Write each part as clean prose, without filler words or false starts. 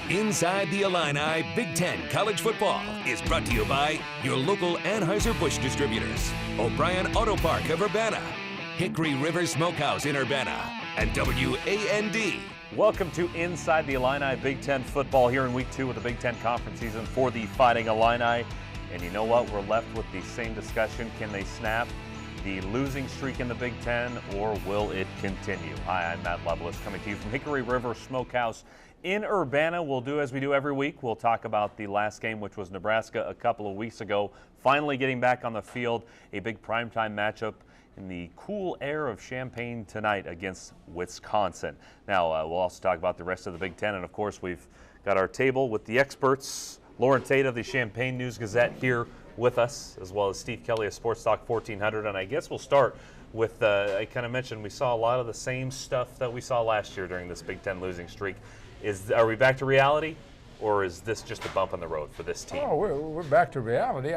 Inside the Illini, Big Ten College Football is brought to you by your local Anheuser-Busch distributors, O'Brien Auto Park of Urbana, Hickory River Smokehouse in Urbana, and WAND. Welcome to Inside the Illini Big Ten Football here in Week 2 of the Big Ten Conference season for the Fighting Illini. And you know what? We're left with the same discussion. Can they snap the losing streak in the Big Ten, or will it continue? Hi, I'm Matt Loveless, coming to you from Hickory River Smokehouse in Urbana. We'll do as we do every week. We'll talk about the last game, which was Nebraska a couple of weeks ago. Finally getting back on the field, a big primetime matchup in the cool air of Champaign tonight against Wisconsin. Now, we'll also talk about the rest of the Big Ten, and of course, we've got our table with the experts. Lauren Tate of the Champaign News-Gazette here with us, as well as Steve Kelly of Sports Talk 1400. And I guess we'll start with, I kind of mentioned we saw a lot of the same stuff that we saw last year during this Big Ten losing streak. Are we back to reality, or is this just a bump on the road for this team? Oh, we're back to reality.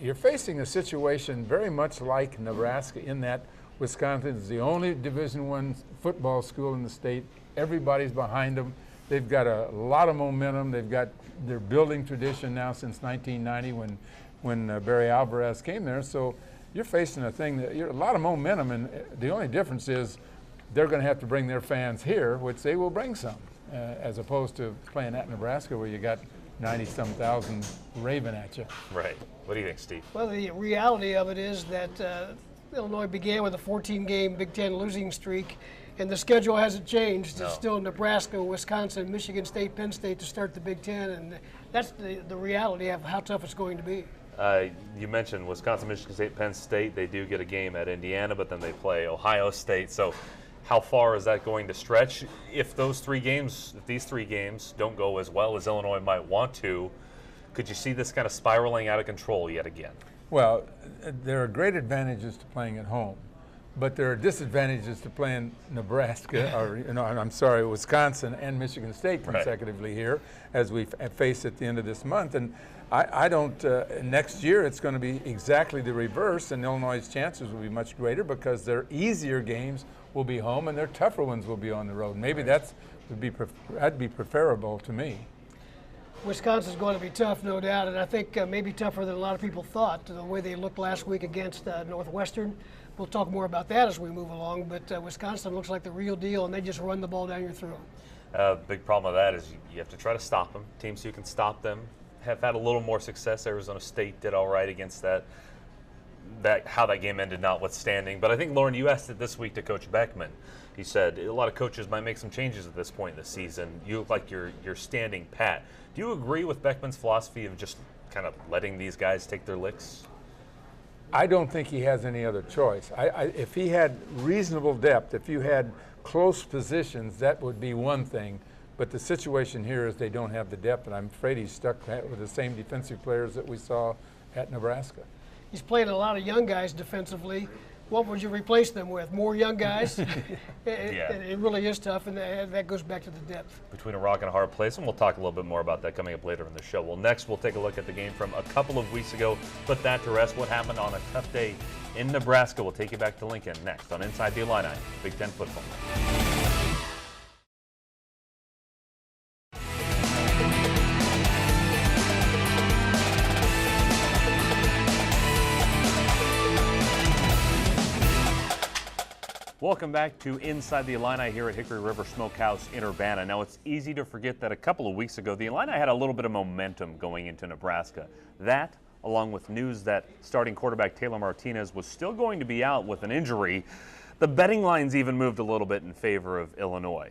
You're facing a situation very much like Nebraska in that Wisconsin is the only Division I football school in the state. Everybody's behind them. They've got a lot of momentum. They're building tradition now since 1990 when Barry Alvarez came there. So you're facing a thing that a lot of momentum, and the only difference is they're going to have to bring their fans here, which they will bring some, as opposed to playing at Nebraska where you got 90-some thousand raving at you. Right. What do you think, Steve? Well, the reality of it is that Illinois began with a 14-game Big Ten losing streak, and the schedule hasn't changed. No. It's still Nebraska, Wisconsin, Michigan State, Penn State to start the Big Ten, and that's the reality of how tough it's going to be. You mentioned Wisconsin, Michigan State, Penn State. They do get a game at Indiana, but then they play Ohio State. So how far is that going to stretch? If these three games don't go as well as Illinois might want to, could you see this kind of spiraling out of control yet again? Well, there are great advantages to playing at home, but there are disadvantages to playing Nebraska, or Wisconsin and Michigan State consecutively here, as we face at the end of this month. And I don't. Next year, it's going to be exactly the reverse, and Illinois' chances will be much greater because their easier games will be home and their tougher ones will be on the road. Maybe that'd be preferable to me. Wisconsin's going to be tough, no doubt, and I think maybe tougher than a lot of people thought, the way they looked last week against Northwestern. We'll talk more about that as we move along, but Wisconsin looks like the real deal, and they just run the ball down your throat. Big problem with that is you have to try to stop them. Teams who can stop them have had a little more success. Arizona State did all right against that how that game ended notwithstanding. But I think, Lauren, you asked it this week to Coach Beckman. He said a lot of coaches might make some changes at this point in the season. You look like you're standing pat. Do you agree with Beckman's philosophy of just kind of letting these guys take their licks? I don't think he has any other choice. If he had reasonable depth, if you had close positions, that would be one thing. But the situation here is they don't have the depth, and I'm afraid he's stuck with the same defensive players that we saw at Nebraska. He's playing a lot of young guys defensively. What would you replace them with? More young guys? It really is tough, and that goes back to the depth. Between a rock and a hard place, and we'll talk a little bit more about that coming up later in the show. Well, next we'll take a look at the game from a couple of weeks ago, put that to rest, what happened on a tough day in Nebraska. We'll take you back to Lincoln next on Inside the Illini Big Ten Football. Welcome back to Inside the Illini here at Hickory River Smokehouse in Urbana. Now, it's easy to forget that a couple of weeks ago, the Illini had a little bit of momentum going into Nebraska. That, along with news that starting quarterback Taylor Martinez was still going to be out with an injury, the betting lines even moved a little bit in favor of Illinois.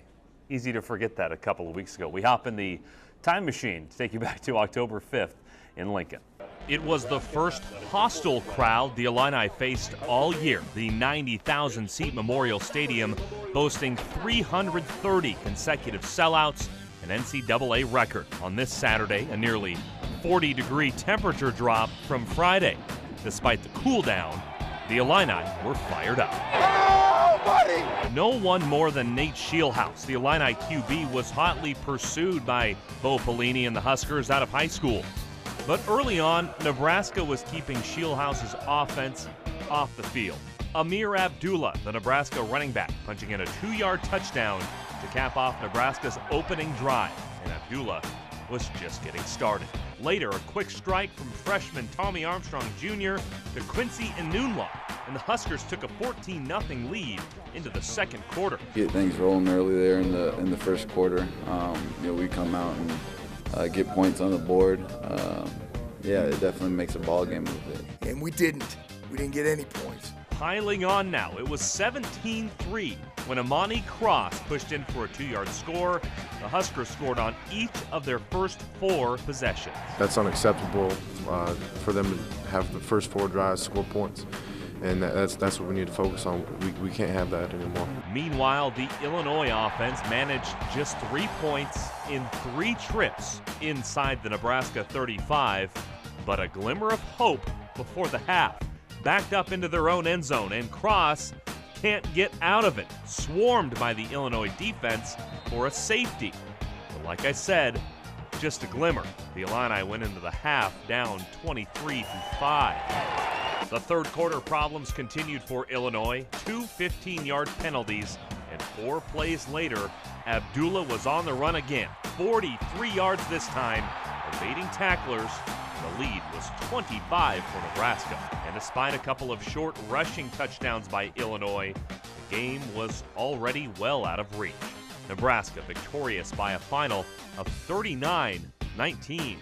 Easy to forget that a couple of weeks ago. We hop in the time machine to take you back to October 5th in Lincoln. It was the first hostile crowd the Illini faced all year. The 90,000-seat Memorial Stadium boasting 330 consecutive sellouts, an NCAA record on this Saturday, a nearly 40-degree temperature drop from Friday. Despite the cool down, the Illini were fired up. Oh, buddy! No one more than Nate Scheelhaus, the Illini QB, was hotly pursued by Bo Pelini and the Huskers out of high school. But early on, Nebraska was keeping Scheelhaus's offense off the field. Amir Abdullah, the Nebraska running back, punching in a 2-yard touchdown to cap off Nebraska's opening drive. and Abdullah was just getting started. Later, a quick strike from freshman Tommy Armstrong Jr. to Quincy Inunwa, and the Huskers took a 14-0 lead into the second quarter. Get things rolling early there in the first quarter. We come out and get points on the board. Yeah, it definitely makes a ball game of it. And we didn't get any points. Piling on now, it was 17-3 when Amani Cross pushed in for a 2-yard score. The Huskers scored on each of their first 4 possessions. That's unacceptable for them to have the first 4 drives score points, and that's what we need to focus on. We can't have that anymore. Meanwhile, the Illinois offense managed just 3 points in 3 trips inside the Nebraska 35, but a glimmer of hope before the half. Backed up into their own end zone, and Cross can't get out of it, swarmed by the Illinois defense for a safety. But like I said, just a glimmer. The Illini went into the half down 23-5. The third quarter problems continued for Illinois. 2 15-yard penalties, and 4 plays later, Abdullah was on the run again. 43 yards this time, evading tacklers. The lead was 25 for Nebraska. And despite a couple of short rushing touchdowns by Illinois, the game was already well out of reach. Nebraska victorious by a final of 39-19.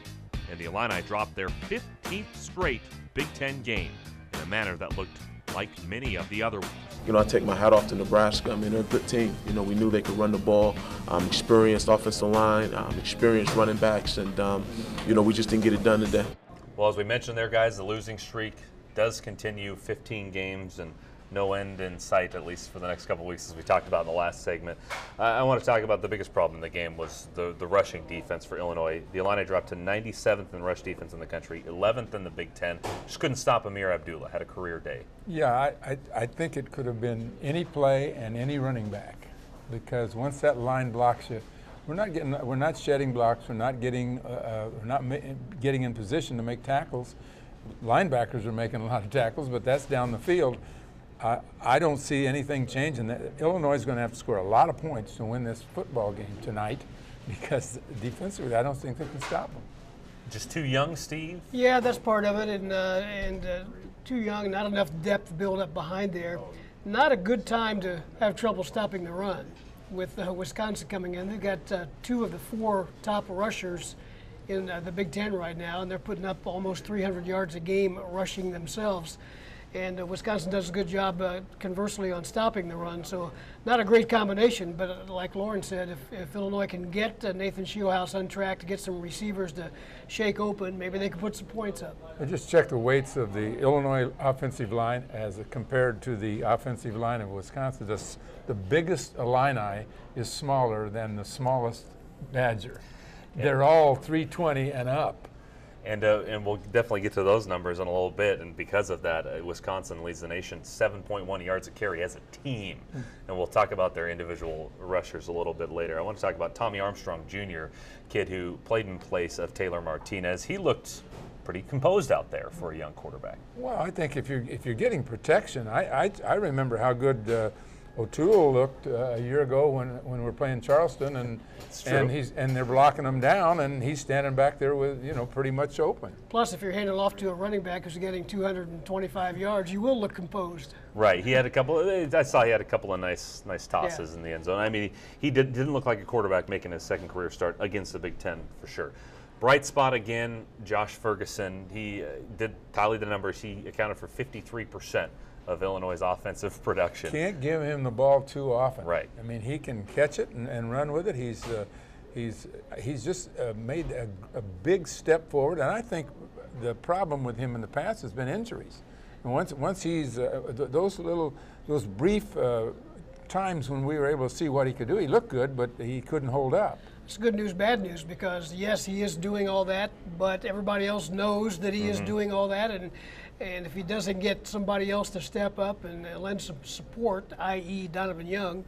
And the Illini dropped their 15th straight Big Ten game in a manner that looked like many of the other ones. I take my hat off to Nebraska. I mean, they're a good team. We knew they could run the ball. Experienced offensive line, experienced running backs, and, we just didn't get it done today. Well, as we mentioned there, guys, the losing streak does continue, 15 games and no end in sight, at least for the next couple of weeks, as we talked about in the last segment. I want to talk about the biggest problem in the game was the rushing defense for Illinois. The Illini dropped to 97th in rush defense in the country, 11th in the Big Ten. Just couldn't stop Amir Abdullah, had a career day. Yeah, I think it could have been any play and any running back, because once that line blocks you, we're not shedding blocks, we're not getting in position to make tackles. Linebackers are making a lot of tackles, but that's down the field. I don't see anything changing. Illinois is going to have to score a lot of points to win this football game tonight, because defensively I don't think they can stop them. Just too young, Steve? Yeah, that's part of it, and too young, not enough depth build up behind there. Not a good time to have trouble stopping the run. With Wisconsin coming in, they've got 2 of the 4 top rushers in the Big Ten right now, and they're putting up almost 300 yards a game rushing themselves. And Wisconsin does a good job, conversely, on stopping the run. So not a great combination, but like Lauren said, if Illinois can get Nathan Shieldhouse on track to get some receivers to shake open, maybe they can put some points up. I just checked the weights of the Illinois offensive line as compared to the offensive line of Wisconsin. The biggest Illini is smaller than the smallest Badger. They're all 320 and up. And we'll definitely get to those numbers in a little bit. And because of that, Wisconsin leads the nation 7.1 yards a carry as a team. And we'll talk about their individual rushers a little bit later. I want to talk about Tommy Armstrong Jr., kid who played in place of Taylor Martinez. He looked pretty composed out there for a young quarterback. Well, I think if you're getting protection, I remember how good O'Toole looked a year ago when we were playing Charleston, and they're blocking him down, and he's standing back there with pretty much open. Plus, if you're handing off to a running back who's getting 225 yards, you will look composed. Right. He had a couple. I saw he had a couple of nice tosses in the end zone. I mean, he didn't look like a quarterback making his second career start against the Big Ten for sure. Bright spot again, Josh Ferguson. He did tally the numbers. He accounted for 53% of Illinois' offensive production. Can't give him the ball too often. Right. I mean, he can catch it and run with it. He's just made a big step forward, and I think the problem with him in the past has been injuries. And once he's those brief times when we were able to see what he could do, he looked good, but he couldn't hold up. It's good news, bad news, because yes, he is doing all that, but everybody else knows that he is doing all that, and if he doesn't get somebody else to step up and lend some support, i.e. Donovan Young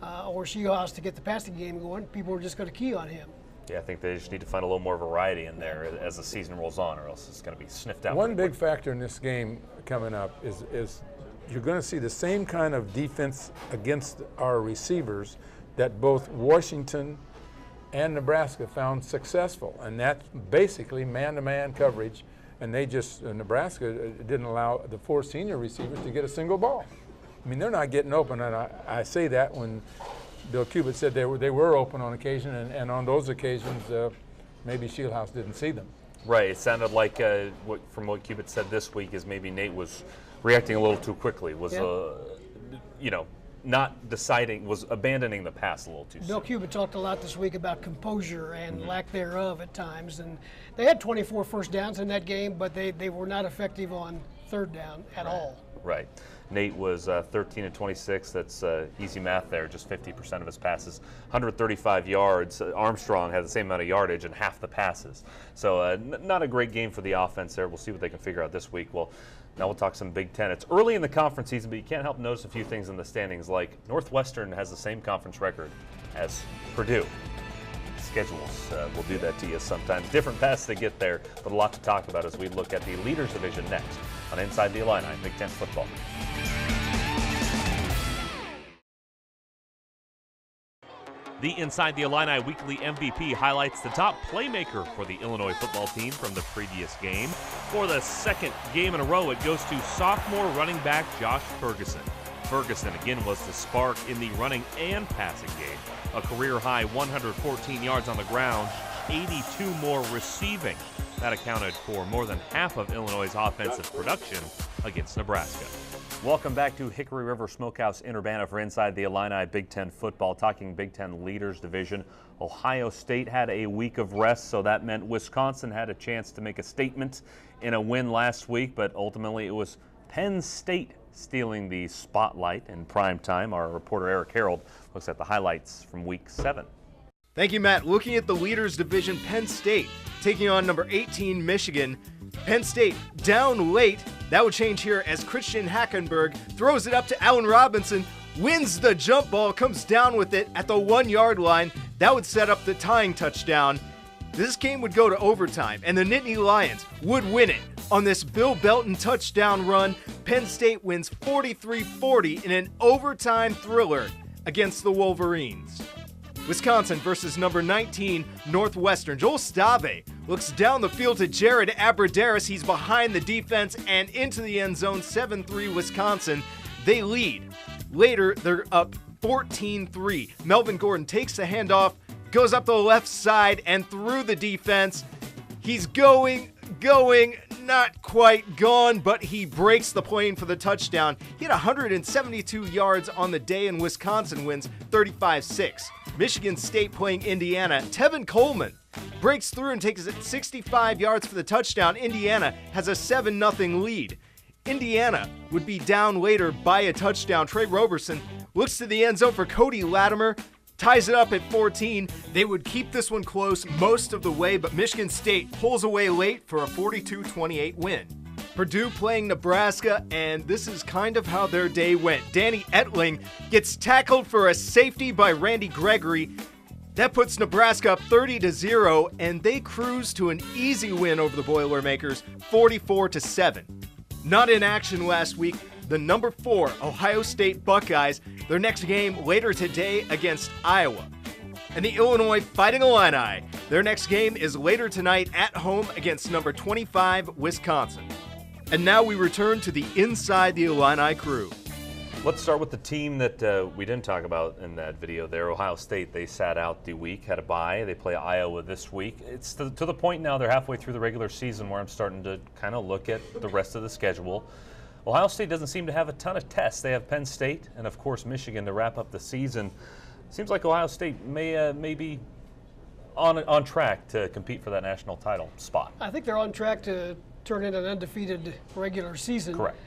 or Shieldhouse to get the passing game going, people are just going to key on him. Yeah, I think they just need to find a little more variety in there as the season rolls on, or else it's going to be sniffed out. One big factor in this game coming up is you're going to see the same kind of defense against our receivers that both Washington and Nebraska found successful, and that's basically man-to-man coverage. And they just Nebraska didn't allow the 4 senior receivers to get a single ball. I mean, they're not getting open, and I say that when Bill Cubitt said they were open on occasion, and on those occasions, maybe Shieldhouse didn't see them. Right. It sounded like, from what Cubitt said this week, is maybe Nate was reacting a little too quickly. Was, not deciding, was abandoning the pass a little too soon. Bill Cubitt talked a lot this week about composure and lack thereof at times, and they had 24 first downs in that game, but they were not effective on third down at all. Right. Nate was 13 of 26. That's easy math there, just 50% of his passes. 135 yards. Armstrong had the same amount of yardage and half the passes. So not a great game for the offense there. We'll see what they can figure out this week. Well, now we'll talk some Big Ten. It's early in the conference season, but you can't help notice a few things in the standings, like Northwestern has the same conference record as Purdue. Schedules will do that to you sometimes. Different paths to get there, but a lot to talk about as we look at the Leaders Division next on Inside the Illini, Big Ten football. The Inside the Illini Weekly MVP highlights the top playmaker for the Illinois football team from the previous game. For the second game in a row, it goes to sophomore running back Josh Ferguson. Ferguson again was the spark in the running and passing game. A career-high 114 yards on the ground, 82 more receiving. That accounted for more than half of Illinois' offensive production against Nebraska. Welcome back to Hickory River Smokehouse in Urbana for Inside the Illini Big Ten football, talking Big Ten Leaders Division. Ohio State had a week of rest, so that meant Wisconsin had a chance to make a statement in a win last week, but ultimately it was Penn State stealing the spotlight in prime time. Our reporter Eric Harold looks at the highlights from Week 7. Thank you, Matt. Looking at the Leaders Division, Penn State taking on number 18, Michigan. Penn State down late. That would change here as Christian Hackenberg throws it up to Allen Robinson, wins the jump ball, comes down with it at the 1-yard line. That would set up the tying touchdown. This game would go to overtime, and the Nittany Lions would win it. On this Bill Belton touchdown run, Penn State wins 43-40 in an overtime thriller against the Wolverines. Wisconsin versus number 19, Northwestern. Joel Stave looks down the field to Jared Abradaris. He's behind the defense and into the end zone, 7-3 Wisconsin. They lead. Later, they're up 14-3. Melvin Gordon takes the handoff, goes up the left side and through the defense. He's going, not quite gone, but he breaks the plane for the touchdown. He had 172 yards on the day, and Wisconsin wins 35-6. Michigan State playing Indiana. Tevin Coleman breaks through and takes it 65 yards for the touchdown. Indiana has a 7-0 lead. Indiana would be down later by a touchdown. Trey Roberson looks to the end zone for Cody Latimer, ties it up at 14. They would keep this one close most of the way, but Michigan State pulls away late for a 42-28 win. Purdue playing Nebraska, and this is kind of how their day went. Danny Etling gets tackled for a safety by Randy Gregory. That puts Nebraska up 30-0, and they cruise to an easy win over the Boilermakers, 44-7. Not in action last week, the number 4 Ohio State Buckeyes, their next game later today against Iowa. And the Illinois Fighting Illini, their next game is later tonight at home against number 25 Wisconsin. And now we return to the Inside the Illini crew. Let's start with the team that we didn't talk about in that video there, Ohio State. They sat out the week, had a bye. They play Iowa this week. It's to the point now they're halfway through the regular season where I'm starting to kind of look at the rest of the schedule. Ohio State doesn't seem to have a ton of tests. They have Penn State and, of course, Michigan to wrap up the season. Seems like Ohio State may be on track to compete for that national title spot. I think they're on track to turn in an undefeated regular season. Correct.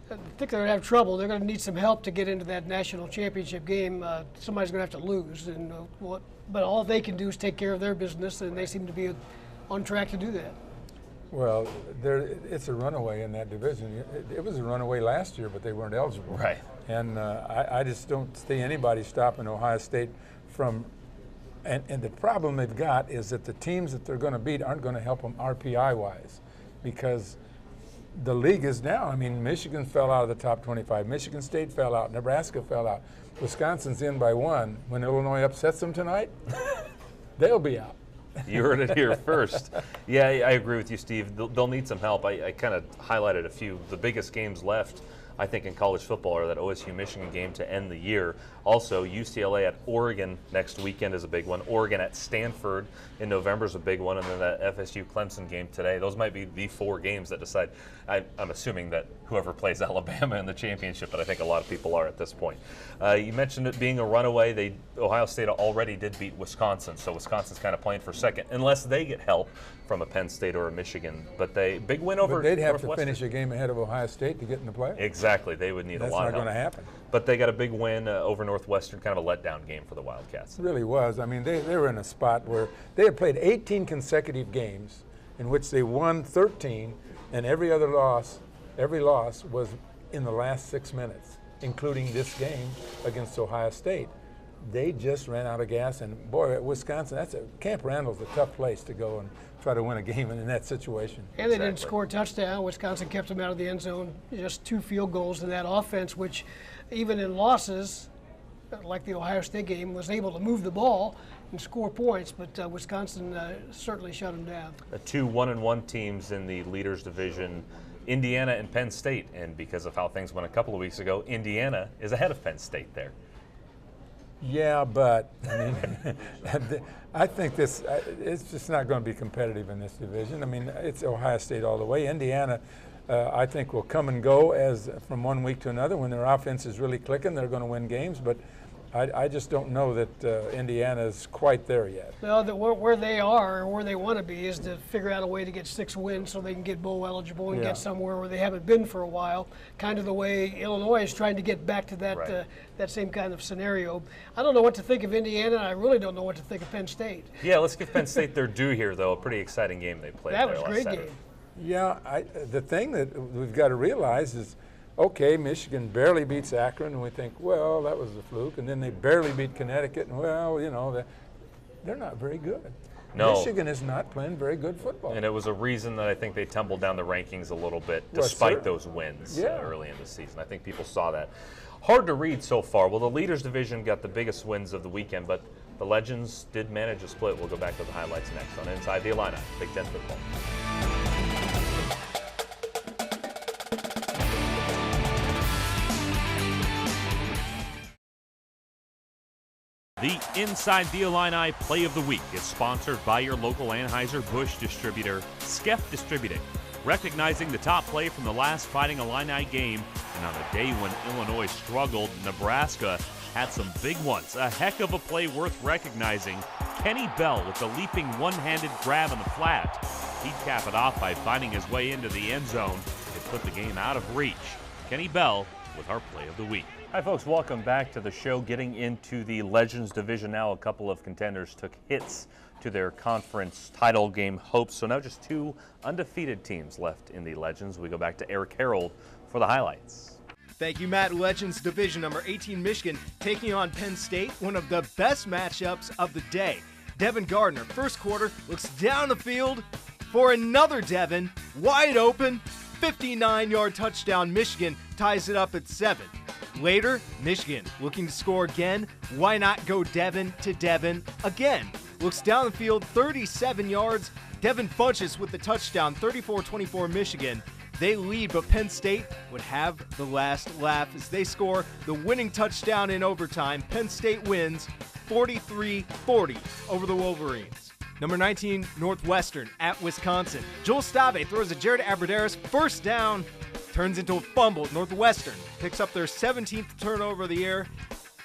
I think they're going to have trouble. They're going to need some help to get into that national championship game. Somebody's going to have to lose, and but all they can do is take care of their business, and they seem to be on track to do that. Well, it's a runaway in that division. It was a runaway last year, but they weren't eligible. Right. And I just don't see anybody stopping Ohio State from. And the problem they've got is that the teams that they're going to beat aren't going to help them RPI-wise, because the league is down. I mean, Michigan fell out of the top 25. Michigan State fell out. Nebraska fell out. Wisconsin's in by 1. When Illinois upsets them tonight, they'll be out. You heard it here first. Yeah, I agree with you, Steve. They'll need some help. I kind of highlighted a few. The biggest games left, I think, in college football are that OSU-Michigan game to end the year. Also, UCLA at Oregon next weekend is a big one. Oregon at Stanford in November is a big one. And then that FSU-Clemson game today. Those might be the 4 games that decide. I'm assuming that whoever plays Alabama in the championship, but I think a lot of people are at this point. You mentioned it being a runaway. Ohio State already did beat Wisconsin, so Wisconsin's kind of playing for second, unless they get help from a Penn State or a Michigan. But big win over But they'd have to Northwestern. finish a game ahead of Ohio State to get in the play. Exactly. They would need a lot of help. That's not going to happen. But they got a big win over Northwestern, kind of a letdown game for the Wildcats. It really was. I mean, they were in a spot where they had played 18 consecutive games in which they won 13, and every loss was in the last 6 minutes, including this game against Ohio State. They just ran out of gas, and boy, at Wisconsin, Camp Randall's a tough place to go and try to win a game in that situation. And they didn't score a touchdown. Wisconsin kept them out of the end zone. Just 2 field goals in that offense, which even in losses, like the Ohio State game, was able to move the ball and score points, but Wisconsin certainly shut them down. 2 1-1 teams in the Leaders Division, Indiana and Penn State, and because of how things went a couple of weeks ago, Indiana is ahead of Penn State there. Yeah, but I mean, I think it's just not going to be competitive in this division. I mean, it's Ohio State all the way. Indiana, I think, will come and go as from one week to another. When their offense is really clicking, they're going to win games. But I just don't know that Indiana is quite there yet. No, where they are, or where they want to be, is to figure out a way to get 6 wins so they can get bowl eligible and get somewhere where they haven't been for a while. Kind of the way Illinois is trying to get back to that that same kind of scenario. I don't know what to think of Indiana. I really don't know what to think of Penn State. Yeah, let's give Penn State their due here, though. A pretty exciting game they played. That there was a last great Saturday. game. Yeah, the thing that we've got to realize is, okay, Michigan barely beats Akron, and we think, well, that was a fluke. And then they barely beat Connecticut, and well, you know, they're not very good. No. Michigan is not playing very good football. And it was a reason that I think they tumbled down the rankings a little bit, despite those wins early in the season. I think people saw that. Hard to read so far. Well, the Leaders Division got the biggest wins of the weekend, but the Legends did manage a split. We'll go back to the highlights next on Inside the Illini, Big Ten Football. The Inside the Illini Play of the Week is sponsored by your local Anheuser-Busch distributor, Skef Distributing, recognizing the top play from the last Fighting Illini game. And on a day when Illinois struggled, Nebraska had some big ones. A heck of a play worth recognizing. Kenny Bell with the leaping one-handed grab on the flat. He'd cap it off by finding his way into the end zone and put the game out of reach. Kenny Bell with our Play of the Week. Hi, folks. Welcome back to the show. Getting into the Legends Division now. A couple of contenders took hits to their conference title game hopes. So now just 2 undefeated teams left in the Legends. We go back to Eric Harold for the highlights. Thank you, Matt. Legends Division number 18, Michigan, taking on Penn State, one of the best matchups of the day. Devin Gardner, first quarter, looks down the field for another Devin, wide open, 59-yard touchdown. Michigan ties it up at 7. Later, Michigan looking to score again. Why not go Devin to Devin again? Looks down the field, 37 yards. Devin Funchess with the touchdown, 34-24 Michigan. They lead, but Penn State would have the last laugh as they score the winning touchdown in overtime. Penn State wins 43-40 over the Wolverines. Number 19, Northwestern at Wisconsin. Joel Stave throws a Jared Aberderis, first down, turns into a fumble. Northwestern picks up their 17th turnover of the year.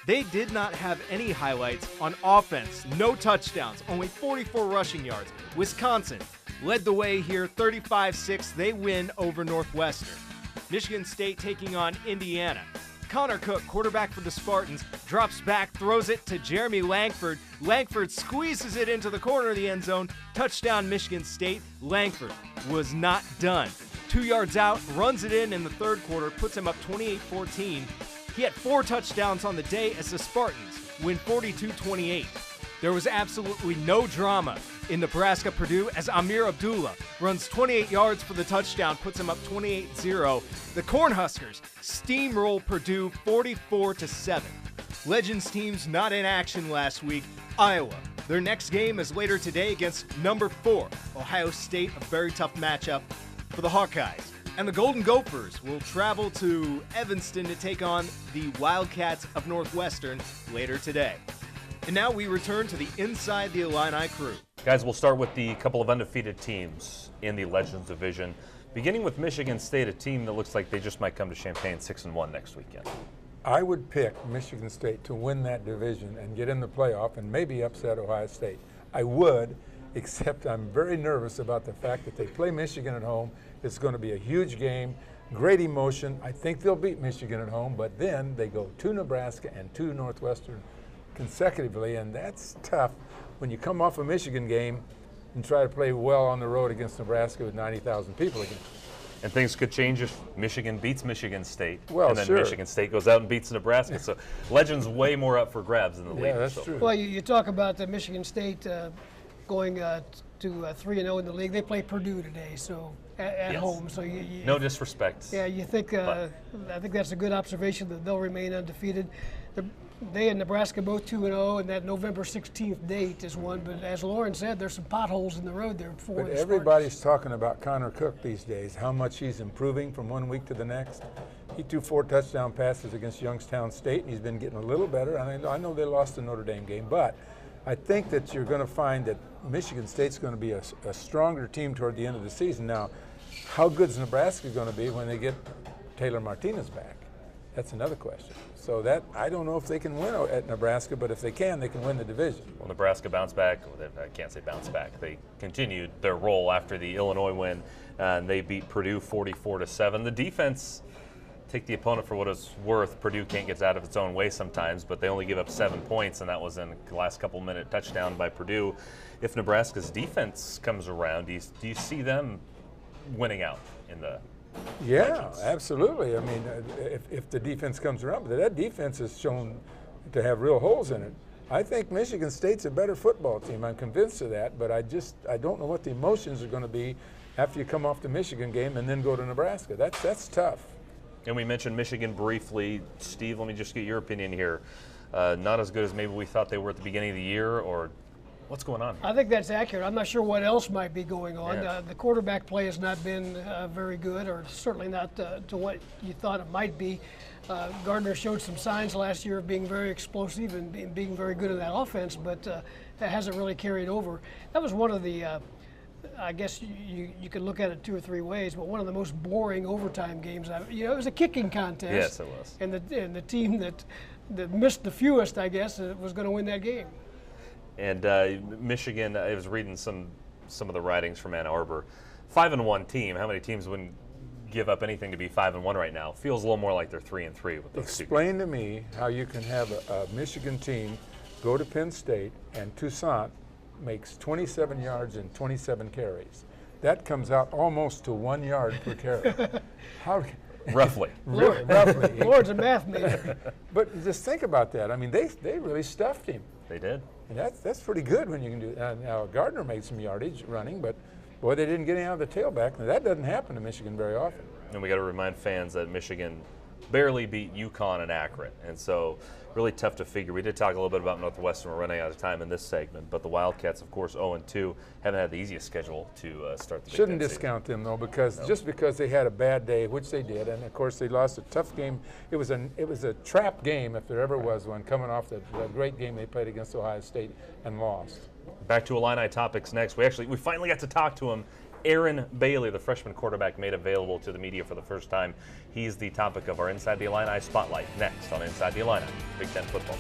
They did not have any highlights on offense. No touchdowns, only 44 rushing yards. Wisconsin led the way here, 35-6. They win over Northwestern. Michigan State taking on Indiana. Connor Cook, quarterback for the Spartans, drops back, throws it to Jeremy Langford. Langford squeezes it into the corner of the end zone. Touchdown, Michigan State. Langford was not done. 2 yards out, runs it in the third quarter, puts him up 28-14. He had 4 touchdowns on the day as the Spartans win 42-28. There was absolutely no drama in Nebraska-Purdue as Amir Abdullah runs 28 yards for the touchdown, puts him up 28-0. The Cornhuskers steamroll Purdue 44-7. Legends teams not in action last week. Iowa Their next game is later today against number 4, Ohio State, a very tough matchup for the Hawkeyes. And the Golden Gophers will travel to Evanston to take on the Wildcats of Northwestern later today. And now we return to the Inside the Illini crew. Guys, we'll start with the couple of undefeated teams in the Legends Division, beginning with Michigan State, a team that looks like they just might come to Champaign 6-1 next weekend. I would pick Michigan State to win that division and get in the playoff and maybe upset Ohio State. I would, except I'm very nervous about the fact that they play Michigan at home. It's going to be a huge game, great emotion. I think they'll beat Michigan at home, but then they go to Nebraska and to Northwestern consecutively, and that's tough when you come off a Michigan game and try to play well on the road against Nebraska with 90,000 people again. And things could change if Michigan beats Michigan State, well, and then sure. Michigan State goes out and beats Nebraska. So Legends way more up for grabs in the league. Yeah, that's true. Well, you talk about the Michigan State going to 3-0 in the league. They play Purdue today, so at Yes. home. So No disrespect. Yeah, you think I think that's a good observation that they'll remain undefeated. They and Nebraska both 2-0, and that November 16th date is one. But as Lauren said, there's some potholes in the road there for But the everybody's talking about Connor Cook these days, how much he's improving from one week to the next. He threw 4 touchdown passes against Youngstown State, and he's been getting a little better. I know they lost the Notre Dame game, but I think that you're going to find that Michigan State's going to be a stronger team toward the end of the season. Now, how good is Nebraska going to be when they get Taylor Martinez back? That's another question. So that I don't know if they can win at Nebraska, but if they can win the division. Well, Nebraska bounced back. I can't say bounce back. They continued their role after the Illinois win, and they beat Purdue 44-7. The defense, take the opponent for what it's worth. Purdue can't get out of its own way sometimes, but they only give up 7 points, and that was in the last couple-minute touchdown by Purdue. If Nebraska's defense comes around, do you see them winning out in the Yeah, Legends? absolutely. I mean, if the defense comes around, but that defense is shown to have real holes in it. I think Michigan State's a better football team. I'm convinced of that, but I don't know what the emotions are going to be after you come off the Michigan game and then go to Nebraska. That's tough. And we mentioned Michigan briefly. Steve, let me just get your opinion here. Not as good as maybe we thought they were at the beginning of the year, or what's going on here? I think that's accurate. I'm not sure what else might be going on. Yeah. The quarterback play has not been very good, or certainly not to what you thought it might be. Gardner showed some signs last year of being very explosive and being very good in that offense, but that hasn't really carried over. That was one of the, I guess you could look at it 2 or 3 ways, but one of the most boring overtime games. It was a kicking contest. Yes, it was. And the team that missed the fewest, I guess, was going to win that game. And Michigan, I was reading some of the writings from Ann Arbor. 5-1 team. How many teams wouldn't give up anything to be 5-1 right now? Feels a little more like they're 3-3 with those Explain to me how you can have a Michigan team go to Penn State and Toussaint makes 27 yards and 27 carries. That comes out almost to 1 yard per carry. How? Roughly. Roughly. Lord's a math major. But just think about that. I mean, they really stuffed him. They did. And that's pretty good when you can do that. Now, Gardner made some yardage running, but boy, they didn't get any out of the tailback. Now, that doesn't happen to Michigan very often. And we got to remind fans that Michigan barely beat UConn and Akron, and so really tough to figure. We did talk a little bit about Northwestern. We're running out of time in this segment, but the Wildcats, of course, 0-2, haven't had the easiest schedule to start the Big Shouldn't Ten discount them though, because just because they had a bad day, which they did, and of course they lost a tough game. It was a trap game if there ever was one, coming off the great game they played against Ohio State and lost. Back to Illini topics next. We finally got to talk to him. Aaron Bailey, the freshman quarterback, made available to the media for the first time. He's the topic of our Inside the Illini Spotlight next on Inside the Illini, Big Ten football.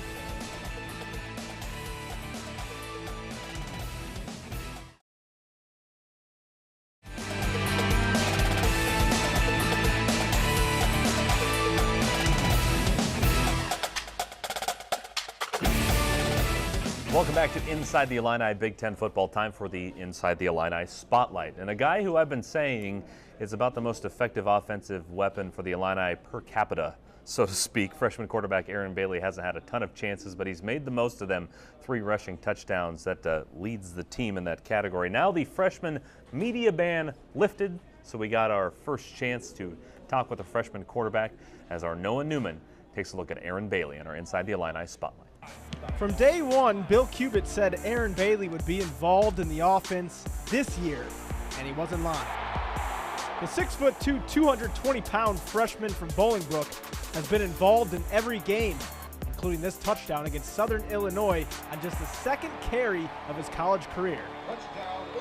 Welcome back to Inside the Illini Big Ten football. Time for the Inside the Illini Spotlight. And a guy who I've been saying is about the most effective offensive weapon for the Illini per capita, so to speak. Freshman quarterback Aaron Bailey hasn't had a ton of chances, but he's made the most of them. 3 rushing touchdowns. That leads the team in that category. Now the freshman media ban lifted, so we got our first chance to talk with a freshman quarterback as our Noah Newman takes a look at Aaron Bailey in our Inside the Illini Spotlight. From day one, Bill Cubit said Aaron Bailey would be involved in the offense this year, and he wasn't lying. The 6'2", 220-pound freshman from Bolingbrook has been involved in every game, including this touchdown against Southern Illinois on just the second carry of his college career.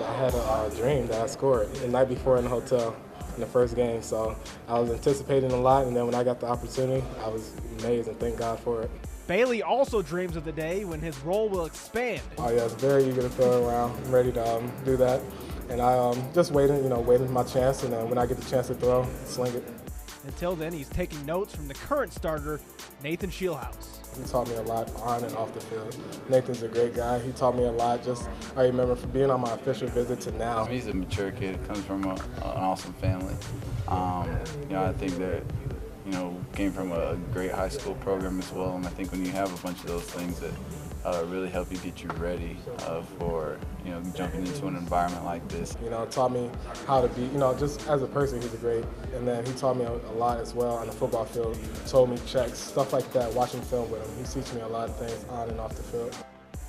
I had a dream that I scored the night before in the hotel in the first game, so I was anticipating a lot, and then when I got the opportunity, I was amazed and thank God for it. Bailey also dreams of the day when his role will expand. Oh yeah, I was very eager to throw around. I'm ready to do that, and I just waiting for my chance, and then when I get the chance to throw, sling it. Until then, he's taking notes from the current starter, Nathan Shieldhouse. He taught me a lot on and off the field. Nathan's a great guy. He taught me a lot. I remember from being on my official visit to now. He's a mature kid. Comes from an awesome family. I think that came from a great high school program as well. And I think when you have a bunch of those things that really help you get you ready for jumping into an environment like this. It taught me how to be, just as a person, he's great. And then he taught me a lot as well on the football field. Told me checks, stuff like that, watching film with him. He's teaching me a lot of things on and off the field.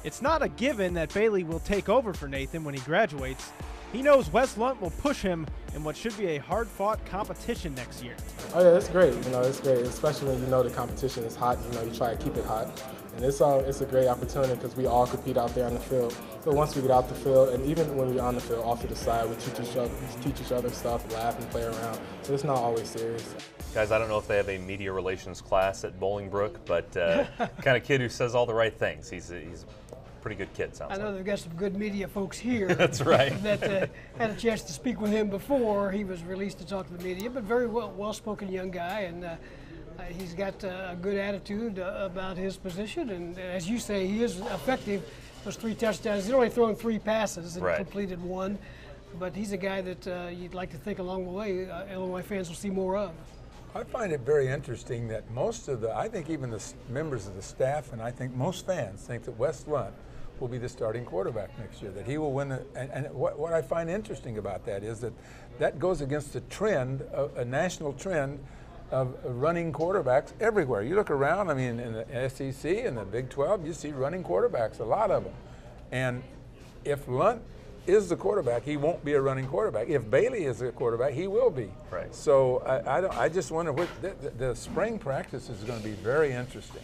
It's not a given that Bailey will take over for Nathan when he graduates. He knows West Lunt will push him in what should be a hard-fought competition next year. Oh yeah, it's great. It's great, especially when the competition is hot. You try to keep it hot. And it's a great opportunity because we all compete out there on the field. So once we get out the field, and even when we're on the field, off to the side, we teach each other stuff, laugh and play around. So it's not always serious. Guys, I don't know if they have a media relations class at Bolingbrook, but kind of kid who says all the right things. He's a pretty good kid, sounds like. I know they've got some good media folks here. That's right. That had a chance to speak with him before he was released to talk to the media, but very well-spoken young guy, and he's got a good attitude about his position, and as you say, he is effective. Those 3 touchdowns, he's only thrown 3 passes and completed 1, but he's a guy that you'd like to think along the way Illinois fans will see more of. I find it very interesting that I think even the members of the staff, and I think most fans think that Wes Lunt will be the starting quarterback next year, that he will win. And what I find interesting about that is that goes against the trend, a national trend of running quarterbacks everywhere. You look around, in the SEC and the Big 12, you see running quarterbacks, a lot of them. And if Lunt is the quarterback, he won't be a running quarterback. If Bailey is the quarterback, he will be. Right. So I just wonder the spring practice is going to be very interesting,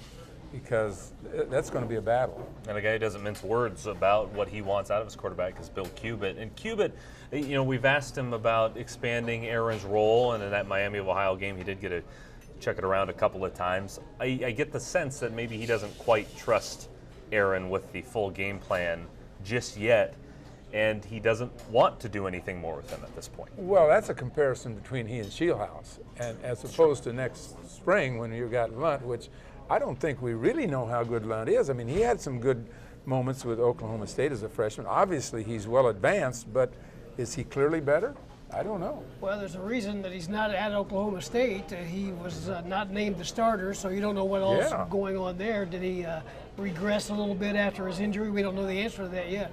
because that's going to be a battle. And a guy who doesn't mince words about what he wants out of his quarterback is Bill Cubit. And Cubit, we've asked him about expanding Aaron's role, and in that Miami of Ohio game, he did get to check it around a couple of times. I get the sense that maybe he doesn't quite trust Aaron with the full game plan just yet, and he doesn't want to do anything more with him at this point. Well, that's a comparison between he and Shieldhouse, and as opposed to next spring when you got Lunt, which I don't think we really know how good Lunt is. He had some good moments with Oklahoma State as a freshman. Obviously, he's well advanced, but is he clearly better? I don't know. Well, there's a reason that he's not at Oklahoma State. He was not named the starter, so you don't know what else is going on there. Did he regress a little bit after his injury? We don't know the answer to that yet.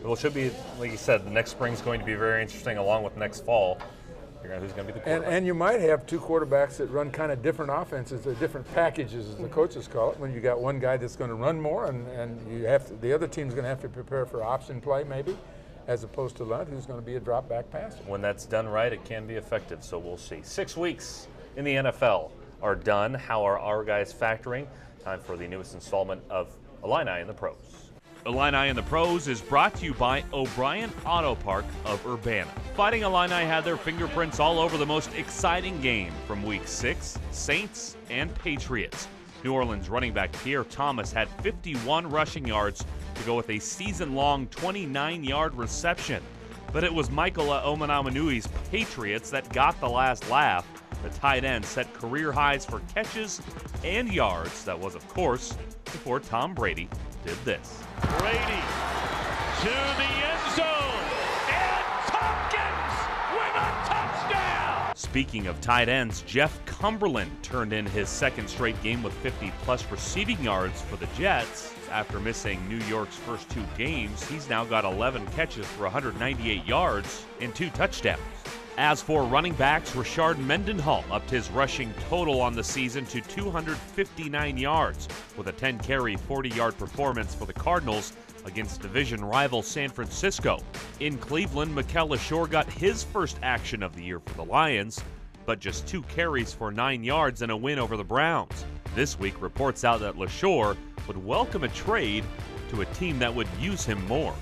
Well, it should be, like you said, the next spring's going to be very interesting, along with next fall. Figure out who's going to be the quarterback. And you might have 2 quarterbacks that run kind of different offenses, or different packages, as the coaches call it. When you got one guy that's going to run more, and you have to, the other team's going to have to prepare for option play, maybe, as opposed to Lunt, who's going to be a drop back passer. When that's done right, it can be effective. So we'll see. 6 weeks in the NFL are done. How are our guys factoring? Time for the newest installment of Illini in the Pros. Illini in the Pros is brought to you by O'Brien Auto Park of Urbana. Fighting Illini had their fingerprints all over the most exciting game from Week 6, Saints and Patriots. New Orleans running back Pierre Thomas had 51 rushing yards to go with a season-long 29-yard reception. But it was Michael Omanamanui's Patriots that got the last laugh. The tight end set career highs for catches and yards. That was, of course, before Tom Brady did this. Brady to the end zone, and Tompkins with a touchdown! Speaking of tight ends, Jeff Cumberland turned in his second straight game with 50-plus receiving yards for the Jets. After missing New York's first 2 games, he's now got 11 catches for 198 yards and 2 touchdowns. As for running backs, Rashard Mendenhall upped his rushing total on the season to 259 yards with a 10-carry, 40-yard performance for the Cardinals against division rival San Francisco. In Cleveland, Mikel LaShore got his first action of the year for the Lions, but just 2 carries for 9 yards and a win over the Browns. This week, reports out that LaShore would welcome a trade to a team that would use him more.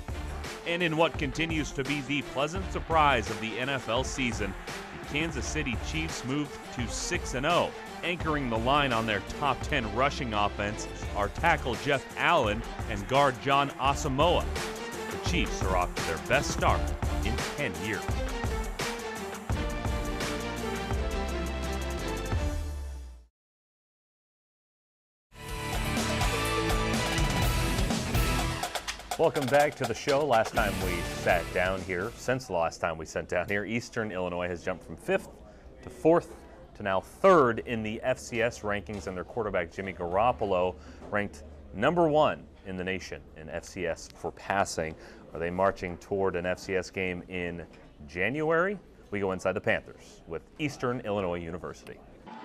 And in what continues to be the pleasant surprise of the NFL season, the Kansas City Chiefs moved to 6-0. Anchoring the line on their top 10 rushing offense are tackle Jeff Allen and guard John Asamoah. The Chiefs are off to their best start in 10 years. Welcome back to the show. Last time we sat down here, since the last time we sat down here, Eastern Illinois has jumped from 5th to 4th to now 3rd in the FCS rankings, and their quarterback Jimmy Garoppolo ranked number 1 in the nation in FCS for passing. Are they marching toward an FCS game in January? We go inside the Panthers with Eastern Illinois University.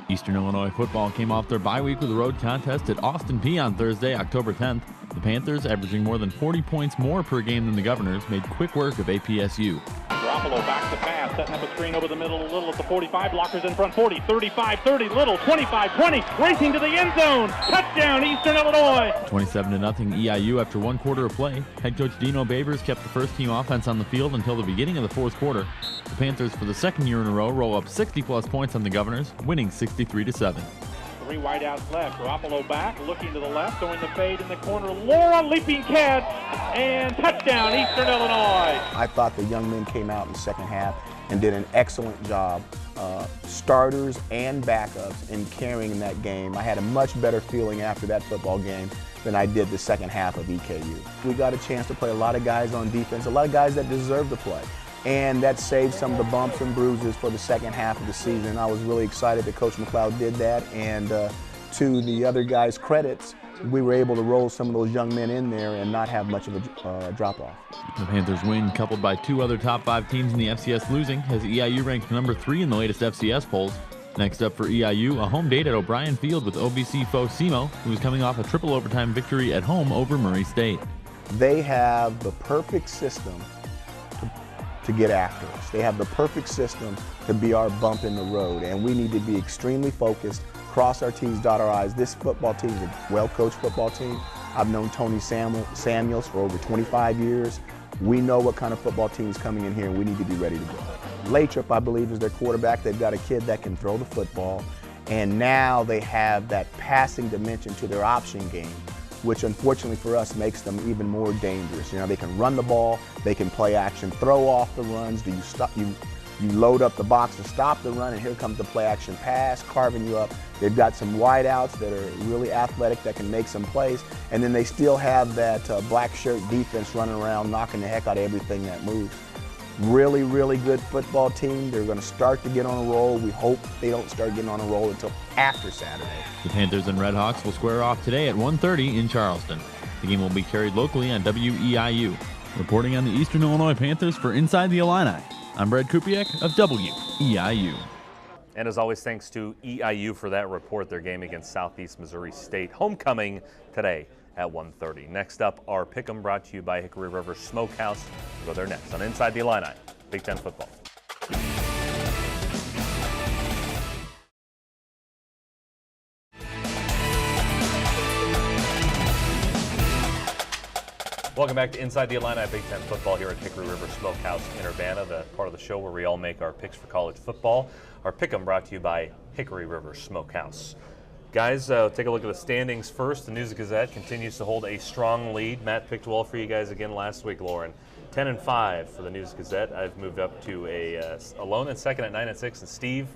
Eastern Illinois football came off their bye week with a road contest at Austin Peay on Thursday, October 10th. The Panthers, averaging more than 40 points more per game than the Governors, made quick work of APSU. Garoppolo back to pass, setting up a screen over the middle, a Little at the 45, blockers in front, 40, 35, 30, Little, 25, 20, racing to the end zone, touchdown Eastern Illinois. 27-0 EIU after 1 quarter of play. Head coach Dino Babers kept the first team offense on the field until the beginning of the 4th quarter. The Panthers, for the 2nd year in a row, roll up 60-plus points on the Governors, winning 63-7. 3 wide outs left. Garoppolo back, looking to the left, going the fade in the corner. Laura leaping catch, and touchdown, Eastern Illinois. I thought the young men came out in the second half and did an excellent job, starters and backups, in carrying that game. I had a much better feeling after that football game than I did the second half of EKU. We got a chance to play a lot of guys on defense, a lot of guys that deserve to play. And that saved some of the bumps and bruises for the second half of the season. I was really excited that Coach McLeod did that, and to the other guys' credits, we were able to roll some of those young men in there and not have much of a drop-off. The Panthers' win, coupled by 2 other top 5 teams in the FCS losing, has EIU ranked number 3 in the latest FCS polls. Next up for EIU, a home date at O'Brien Field with OBC foe SEMO, who is coming off a triple overtime victory at home over Murray State. They have the perfect system to get after us. They have the perfect system to be our bump in the road, and we need to be extremely focused, cross our T's, dot our I's. This football team is a well-coached football team. I've known Tony Samuels for over 25 years. We know what kind of football team is coming in here, and we need to be ready to go. Lathrop, I believe, is their quarterback. They've got a kid that can throw the football, and now they have that passing dimension to their option game, which unfortunately for us makes them even more dangerous. You know, they can run the ball, they can play action, throw off the runs. Do you stop? You load up the box to stop the run, and here comes the play action pass, carving you up. They've got some wideouts that are really athletic that can make some plays, and then they still have that black shirt defense running around, knocking the heck out of everything that moves. Really, really good football team. They're going to start to get on a roll. We hope they don't start getting on a roll until after Saturday. The Panthers and Redhawks will square off today at 1:30 in Charleston. The game will be carried locally on WEIU. Reporting on the Eastern Illinois Panthers for Inside the Illini, I'm Brad Kupiak of WEIU. And as always, thanks to EIU for that report. Their game against Southeast Missouri State. Homecoming today at 1:30. Next up, our Pick'em, brought to you by Hickory River Smokehouse. We'll go there next on Inside the Illini, Big Ten football. Welcome back to Inside the Illini, Big Ten football here at Hickory River Smokehouse in Urbana, the part of the show where we all make our picks for college football. Our Pick'em brought to you by Hickory River Smokehouse. Guys, take a look at the standings first. The News-Gazette continues to hold a strong lead. Matt picked well for you guys again last week, Lauren. 10-5 for the News-Gazette. I've moved up to alone in second at 9-6, and Steve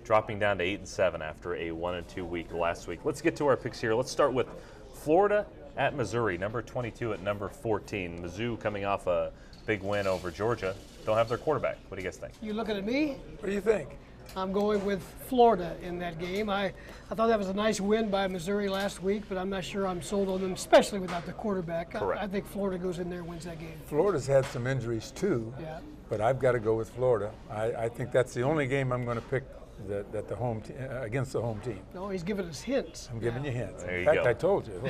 dropping down to 8-7 after a 1-2 week last week. Let's get to our picks here. Let's start with Florida at Missouri, number 22 at number 14. Mizzou coming off a big win over Georgia. Don't have their quarterback. What do you guys think? You looking at me? What do you think? I'm going with Florida in that game. I thought that was a nice win by Missouri last week, but I'm not sure I'm sold on them, especially without the quarterback. Correct. I think Florida goes in there and wins that game. Florida's had some injuries too. Yeah. but I've got to go with Florida. I think that's the only game I'm going to pick that the home against the home team. No, he's giving us hints. I'm giving you hints. There In you fact, go. I told you.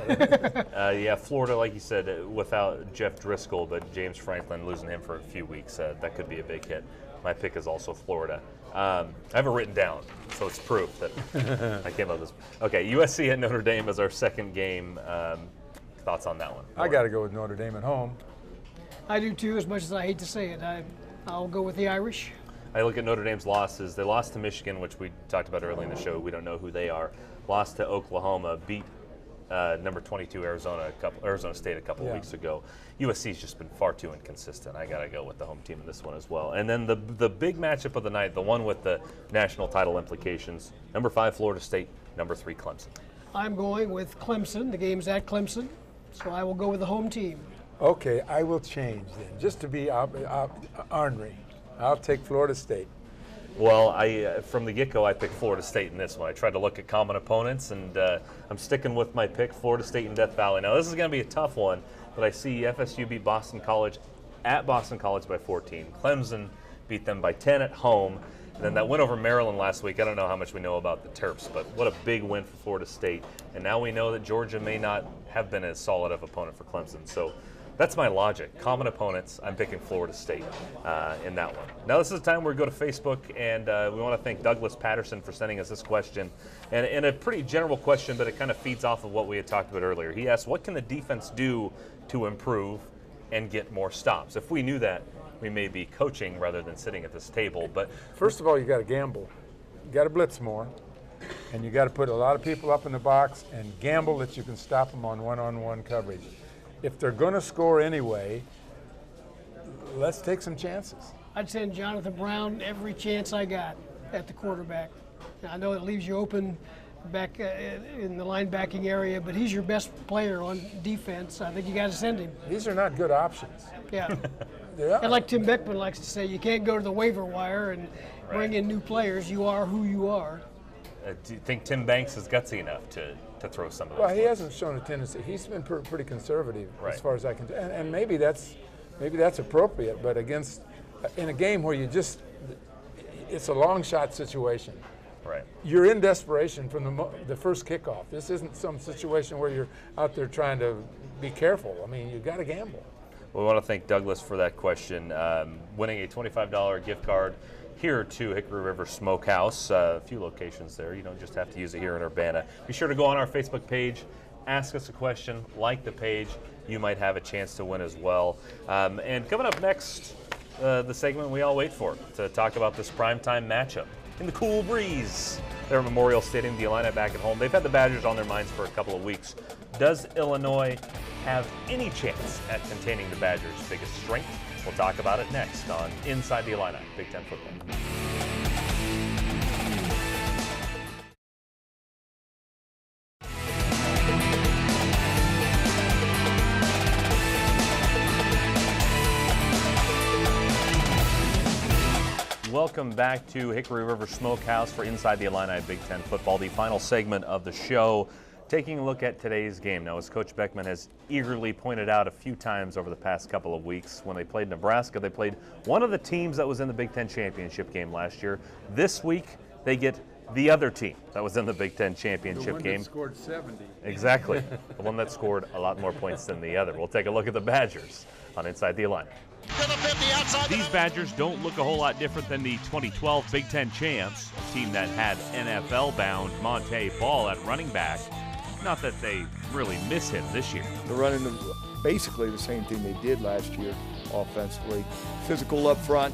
Yeah, Florida, like you said, without Jeff Driscoll, but James Franklin, losing him for a few weeks, that could be a big hit. My pick is also Florida. I have it written down, so it's proof that I came up with this. Okay, USC at Notre Dame is our second game. Thoughts on that one? I got to go with Notre Dame at home. I do too, as much as I hate to say it. I'll go with the Irish. I look at Notre Dame's losses. They lost to Michigan, which we talked about early in the show. We don't know who they are. Lost to Oklahoma, beat number 22 Arizona State a couple of weeks ago. USC's just been far too inconsistent. I got to go with the home team in this one as well. And then the big matchup of the night, the one with the national title implications, number 5 Florida State, number 3 Clemson. I'm going with Clemson. The game's at Clemson, so I will go with the home team. Okay, I will change then, just to be ornery. I'll take Florida State. Well, from the get-go, I picked Florida State in this one. I tried to look at common opponents, and I'm sticking with my pick, Florida State and Death Valley. Now, this is going to be a tough one, but I see FSU beat Boston College at Boston College by 14. Clemson beat them by 10 at home. And then that win over Maryland last week, I don't know how much we know about the Terps, but what a big win for Florida State. And now we know that Georgia may not have been as solid of opponent for Clemson. So that's my logic. Common opponents, I'm picking Florida State in that one. Now this is the time where we go to Facebook, and we want to thank Douglas Patterson for sending us this question. And a pretty general question, but it kind of feeds off of what we had talked about earlier. He asked, what can the defense do to improve and get more stops? If we knew that, we may be coaching rather than sitting at this table. But first of all, you got to gamble. You got to blitz more, and you got to put a lot of people up in the box and gamble that you can stop them on one-on-one coverage. If they're going to score anyway, let's take some chances. I'd send Jonathan Brown every chance I got at the quarterback. Now, I know it leaves you open back in the linebacking area, but he's your best player on defense. I think you got to send him. These are not good options. Yeah. And like Tim Beckman likes to say, you can't go to the waiver wire and bring in new players. You are who you are. Do you think Tim Banks is gutsy enough to throw some of those? Well, he hasn't shown a tendency. He's been pretty conservative as far as I can tell. And maybe that's appropriate, but in a game where it's a long shot situation. Right. You're in desperation from the first kickoff. This isn't some situation where you're out there trying to be careful. I mean, you got to gamble. We want to thank Douglas for that question. Winning a $25 gift card here to Hickory River Smokehouse. A few locations there. You don't just have to use it here in Urbana. Be sure to go on our Facebook page, ask us a question, like the page. You might have a chance to win as well. And coming up next, the segment we all wait for to talk about this primetime matchup in the cool breeze. Their Memorial Stadium, the Illini back at home. They've had the Badgers on their minds for a couple of weeks. Does Illinois have any chance at containing the Badgers' biggest strength? We'll talk about it next on Inside the Illini, Big Ten Football. Welcome back to Hickory River Smokehouse for Inside the Illini Big Ten Football, the final segment of the show, taking a look at today's game. Now, as Coach Beckman has eagerly pointed out a few times over the past couple of weeks, when they played Nebraska, they played one of the teams that was in the Big Ten championship game last year. This week, they get the other team that was in the Big Ten championship game. That scored 70. Exactly. The one that scored a lot more points than the other. We'll take a look at the Badgers on Inside the Illini. These Badgers don't look a whole lot different than the 2012 Big Ten champs, a team that had NFL-bound Monte Ball at running back. Not that they really miss him this year. They're running basically the same thing they did last year offensively. Physical up front,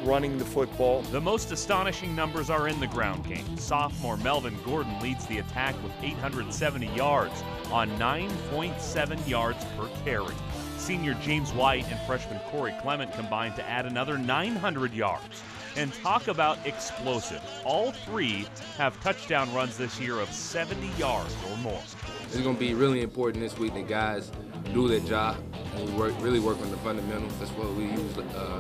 running the football. The most astonishing numbers are in the ground game. Sophomore Melvin Gordon leads the attack with 870 yards on 9.7 yards per carry. Senior James White and freshman Corey Clement combined to add another 900 yards. And talk about explosive. All three have touchdown runs this year of 70 yards or more. It's going to be really important this week that guys do their job and we really work on the fundamentals. That's what we used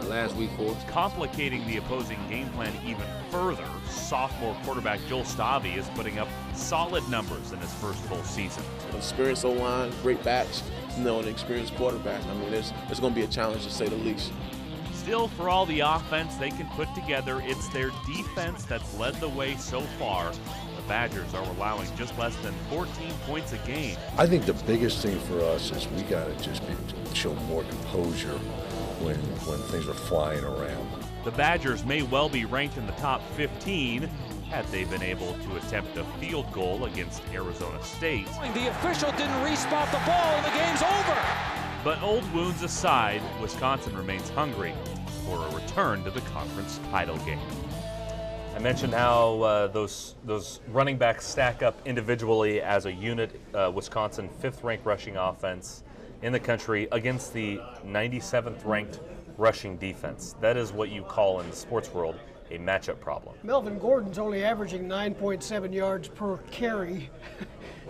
last week for. Complicating the opposing game plan even further, sophomore quarterback Joel Stavi is putting up solid numbers in his first full season. Experienced O-line, great backs, an experienced quarterback. I mean, it's going to be a challenge to say the least. Still, for all the offense they can put together, it's their defense that's led the way so far. The Badgers are allowing just less than 14 points a game. I think the biggest thing for us is we got to just show more composure when things are flying around. The Badgers may well be ranked in the top 15 had they been able to attempt a field goal against Arizona State. The official didn't respot the ball and the game's over. But old wounds aside, Wisconsin remains hungry for a return to the conference title game. I mentioned how those running backs stack up individually as a unit. Wisconsin, 5th-ranked rushing offense in the country against the 97th-ranked rushing defense. That is what you call in the sports world a matchup problem. Melvin Gordon's only averaging 9.7 yards per carry.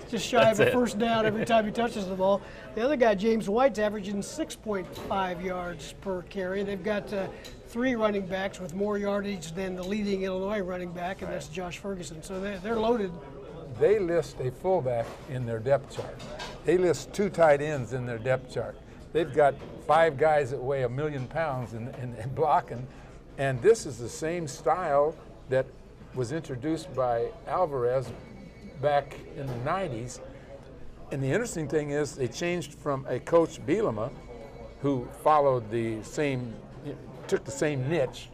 Just shy of a first down every time he touches the ball. The other guy, James White's averaging 6.5 yards per carry. They've got 3 running backs with more yardage than the leading Illinois running back, and that's Josh Ferguson. So they're loaded. They list a fullback in their depth chart. They list 2 tight ends in their depth chart. They've got 5 guys that weigh 1,000,000 pounds in blocking, and this is the same style that was introduced by Alvarez back in the 90s. And the interesting thing is they changed from a coach, Bielema, who followed took the same niche,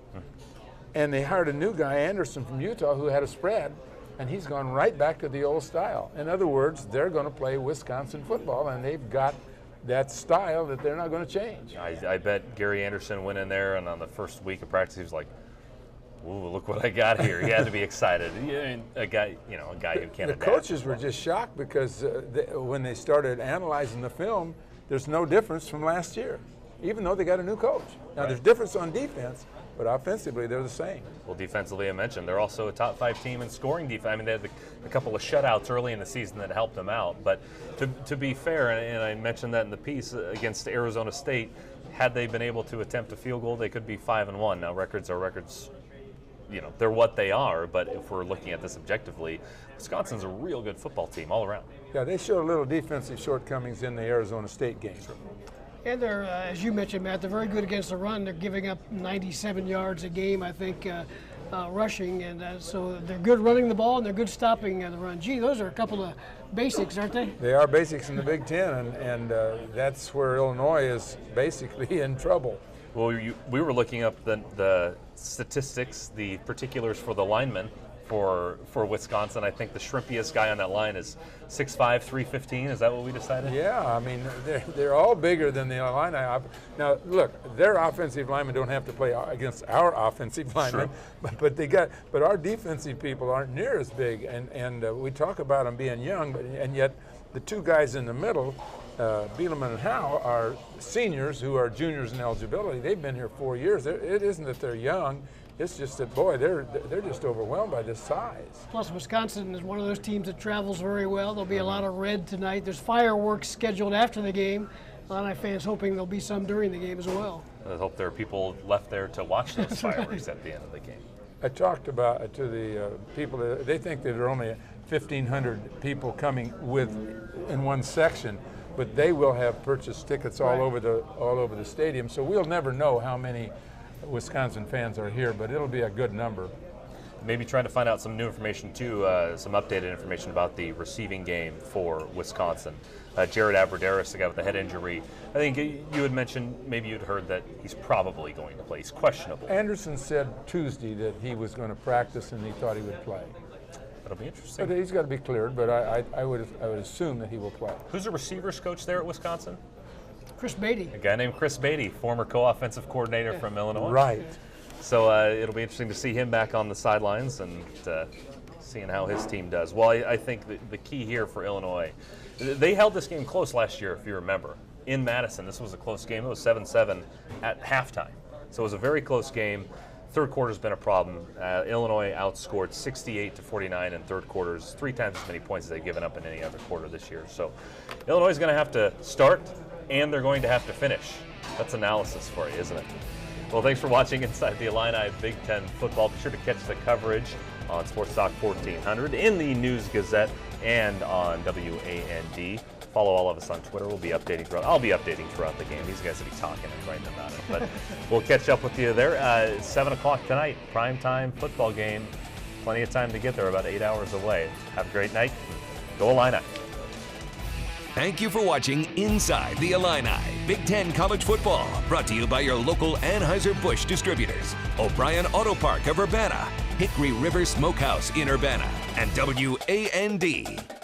and they hired a new guy, Anderson from Utah, who had a spread, and he's gone right back to the old style. In other words, they're going to play Wisconsin football, and they've got that style that they're not going to change. I bet Gary Anderson went in there, and on the first week of practice, he was like, "Ooh, look what I got here!" He had to be excited. A guy who can't The adapt. coaches were just shocked because when they started analyzing the film, there's no difference from last year, even though they got a new coach. Now, there's difference on defense, but offensively, they're the same. Well, defensively, I mentioned they're also a top 5 team in scoring defense. I mean, they had a couple of shutouts early in the season that helped them out. But to be fair, and I mentioned that in the piece against Arizona State, had they been able to attempt a field goal, they could be 5-1. Now, records are records. They're what they are. But if we're looking at this objectively, Wisconsin's a real good football team all around. Yeah, they showed a little defensive shortcomings in the Arizona State game. And they're, as you mentioned, Matt, they're very good against the run. They're giving up 97 yards a game, I think, rushing. And so they're good running the ball, and they're good stopping the run. Gee, those are a couple of basics, aren't they? They are basics in the Big Ten, and that's where Illinois is basically in trouble. Well, we were looking up the statistics, the particulars for the linemen for Wisconsin. I think the shrimpiest guy on that line is 6'5", 315. Is that what we decided? Yeah, I mean, they're all bigger than the Illini. Now, look, their offensive linemen don't have to play against our offensive linemen, but our defensive people aren't near as big. And we talk about them being young, and yet the 2 guys in the middle, Bielema and Howe, are seniors who are juniors in eligibility. They've been here 4 years. It isn't that they're young. It's just that, boy, they're just overwhelmed by this size. Plus, Wisconsin is one of those teams that travels very well. There'll be a lot of red tonight. There's fireworks scheduled after the game. Illini fans hoping there'll be some during the game as well. I hope there are people left there to watch those fireworks at the end of the game. I talked to the people. They think that there are only 1,500 people coming in one section, but they will have purchased tickets all over the stadium. So we'll never know how many Wisconsin fans are here, but it'll be a good number. Maybe trying to find out some new information too, some updated information about the receiving game for Wisconsin. Jared Abrederis, the guy with the head injury, I think you had mentioned, maybe you'd heard that he's probably going to play. He's questionable. Anderson said Tuesday that he was going to practice and he thought he would play. That'll be interesting. But he's got to be cleared, but I would assume that he will play. Who's the receivers coach there at Wisconsin? Chris Beatty. A guy named Chris Beatty, former co-offensive coordinator from Illinois. Right. So it'll be interesting to see him back on the sidelines and seeing how his team does. Well, I think the key here for Illinois, they held this game close last year, if you remember, in Madison. This was a close game. It was 7-7 at halftime. So it was a very close game. Third quarter's been a problem. Illinois outscored 68-49 in third quarters, 3 times as many points as they've given up in any other quarter this year. So Illinois is going to have to start, and they're going to have to finish. That's analysis for you, isn't it? Well, thanks for watching Inside the Illini Big Ten Football. Be sure to catch the coverage on Sports Talk 1400, in the News Gazette, and on WAND. Follow all of us on Twitter. We'll be updating throughout. I'll be updating throughout the game. These guys will be talking and writing about it. But we'll catch up with you there. 7 o'clock tonight, primetime football game. Plenty of time to get there, about 8 hours away. Have a great night. Go Illini. Thank you for watching Inside the Illini Big Ten College Football, brought to you by your local Anheuser-Busch distributors, O'Brien Auto Park of Urbana, Hickory River Smokehouse in Urbana, and WAND.